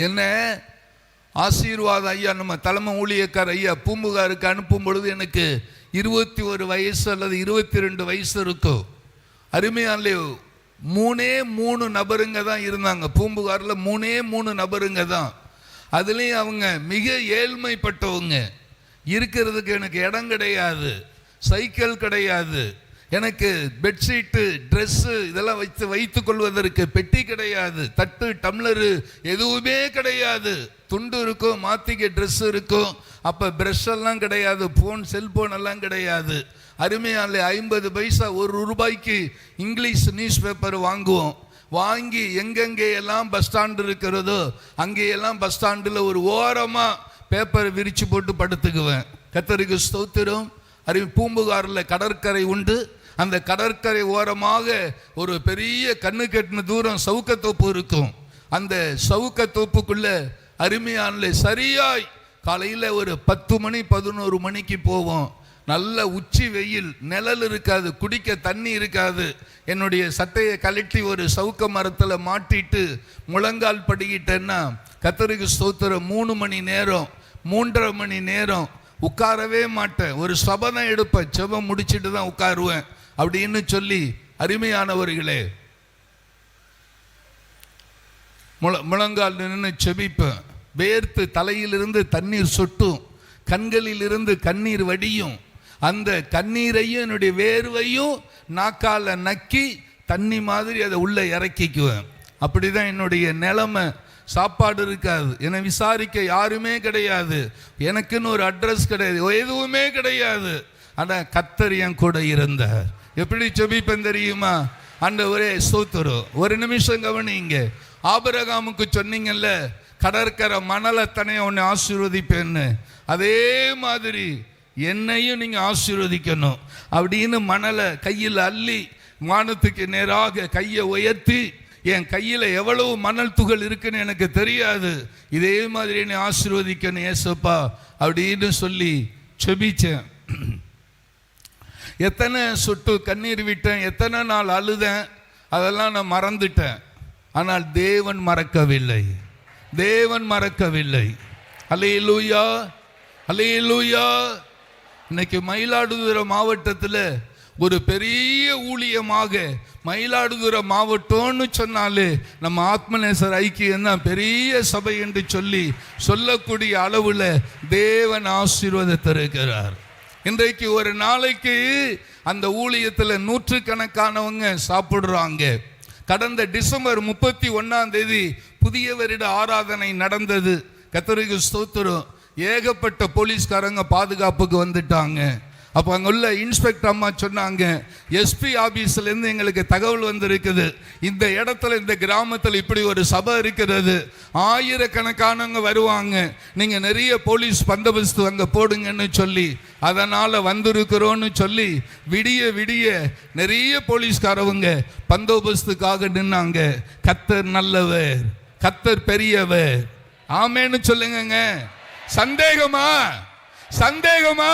என்ன ஆசீர்வாதம் ஐயா, நம்ம தலைமை ஊழியக்கார ஐயா பூம்புகாருக்கு அனுப்பும் பொழுது எனக்கு 21 வயசு அல்லது 22 வயசு இருக்கும். அருமையாலே 3 நபருங்க தான் இருந்தாங்க பூம்புகாரில். 3 நபருங்க தான். அதுலேயும் அவங்க மிக ஏழ்மைப்பட்டவங்க. இருக்கிறதுக்கு எனக்கு இடம் கிடையாது, சைக்கிள் கிடையாது, எனக்கு பெட்ஷீட்டு ட்ரெஸ்ஸு இதெல்லாம் வைத்து கொள்வதற்கு பெட்டி கிடையாது, தட்டு டம்ளரு எதுவுமே கிடையாது. துண்டு இருக்கும், மாத்திக்க ட்ரெஸ் இருக்கும். அப்போ ப்ரெஷ் எல்லாம் கிடையாது, செல்போன் எல்லாம் கிடையாது. அருமையாலே 50 பைசா 1 ரூபாய்க்கு இங்கிலீஷ் நியூஸ் பேப்பர் வாங்குவோம். வாங்கி எங்கெங்கே எல்லாம் பஸ் ஸ்டாண்டு இருக்கிறதோ அங்கேயெல்லாம் பஸ் ஸ்டாண்டில் ஒரு ஓரமாக பேப்பரை விரித்து போட்டு படுத்துக்குவேன். கர்த்தருக்கு ஸ்தோத்திரம். பூம்புகாரில் கடற்கரை உண்டு. அந்த கடற்கரை ஓரமாக ஒரு பெரிய கண்ணு கட்டின தூரம் சவுக்கத்தோப்பு இருக்கும். அந்த சவுக்கத்தோப்புக்குள்ள அருமையான சரியாய் காலையில் ஒரு 10 மணி 11 மணிக்கு போவோம். நல்ல உச்சி வெயில், நிழல் இருக்காது, குடிக்க தண்ணி இருக்காது. என்னுடைய சட்டையை கழட்டி ஒரு சவுக்க மரத்தில் மாட்டிட்டு முழங்கால் படிக்கிட்டேன்னா கர்த்தருக்கு ஸ்தோத்திரம் 3 மணி நேரம் 3.5 மணி நேரம் உட்காரவே மாட்டேன். ஒரு சபதம் எடுப்பேன், செபம் முடிச்சுட்டு தான் உட்காருவேன் அப்படின்னு சொல்லி அருமையானவர்களே முழங்கால் நின்று செபிப்பேன். வேர்த்து தலையிலிருந்து தண்ணீர் சொட்டும், கண்களிலிருந்து கண்ணீர் வடியும். அந்த கண்ணீரையும் என்னுடைய வேர்வையும் நாக்கால நக்கி தண்ணி மாதிரி அதை உள்ள இறக்கிக்குவேன். அப்படிதான் என்னுடைய நிலைமை. சாப்பாடு இருக்காது, என்னை விசாரிக்க யாருமே கிடையாது, எனக்குன்னு ஒரு அட்ரஸ் கிடையாது, எதுவுமே கிடையாது. ஆனால் கர்த்தர் என் கூட இருந்தார். எப்படி ஜெபிப்பேன் தெரியுமா? ஆண்டவரே ஸ்தோத்திரம். ஒரு நிமிஷம் கவனிங்க. ஆபிரகாமுக்கு சொன்னீங்கல்ல கடற்கரை மணலத்தனைய உன்னை ஆசீர்வதிப்பேன்னு, அதே மாதிரி என்னையும் நீங்க ஆசீர்வதிக்கணும் அப்படின்னு மணலை கையில் அள்ளி வானத்துக்கு நேராக கையை உயர்த்தி, என் கையில் எவ்வளவு மணல் துகள் இருக்குன்னு எனக்கு தெரியாது, இதே மாதிரி என்னை ஆசீர்வதிக்கணும் ஏசப்பா அப்படின்னு சொல்லி செபிச்சேன். எத்தனை சொட்டு கண்ணீர் விட்டேன், எத்தனை நாள் அழுதேன், அதெல்லாம் நான் மறந்துட்டேன். ஆனால் தேவன் மறக்கவில்லை, தேவன் மறக்கவில்லை. அல்லேலூயா, அல்லேலூயா. இன்னைக்கு மயிலாடுதுறை மாவட்டத்தில் ஒரு பெரிய ஊழியமாக, மயிலாடுதுறை மாவட்டம்னு சொன்னாலே நம்ம ஆத்மநேசர் ஐக்கியம் தான் பெரிய சபை என்று சொல்லக்கூடிய அளவில் தேவன் ஆசீர்வாதத்தை இருக்கிறார். இன்றைக்கு ஒரு நாளைக்கு அந்த ஊழியத்தில் 100கணக்கானவங்க சாப்பிடுறாங்க. கடந்த டிசம்பர் 31 புதிய வருட ஆராதனை நடந்தது. கர்த்தருக்கு ஸ்தோத்திரம். ஏகப்பட்ட போலீஸ்காரங்க பாதுகாப்புக்கு வந்துட்டாங்க. அப்போ அங்கே உள்ள இன்ஸ்பெக்டர் அம்மா சொன்னாங்க, எஸ்பி ஆபீஸ்லேருந்து எங்களுக்கு தகவல் வந்திருக்குது, இந்த இடத்துல இந்த கிராமத்தில் இப்படி ஒரு சபை இருக்கிறது, 1000கணக்கானவங்க வருவாங்க, நீங்கள் நிறைய போலீஸ் பந்தோபஸ்து அங்கே போடுங்கன்னு சொல்லி அதனால் வந்திருக்கிறோன்னு சொல்லி விடிய விடிய நிறைய போலீஸ்காரவங்க பந்தோபஸ்துக்காக நின்னாங்க. கர்த்தர் நல்லவர், கர்த்தர் பெரியவர். ஆமேன்னு சொல்லுங்க. சந்தேகமா? சந்தேகமா?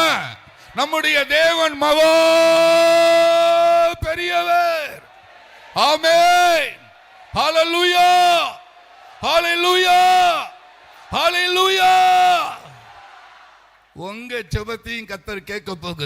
நம்முடைய தேவன் மகா பெரியவர். ஆமென். ஹalleluya, ஹalleluya, ஹalleluya. உங்க ஜெபத்தையும் கர்த்தர் கேட்க போகுது.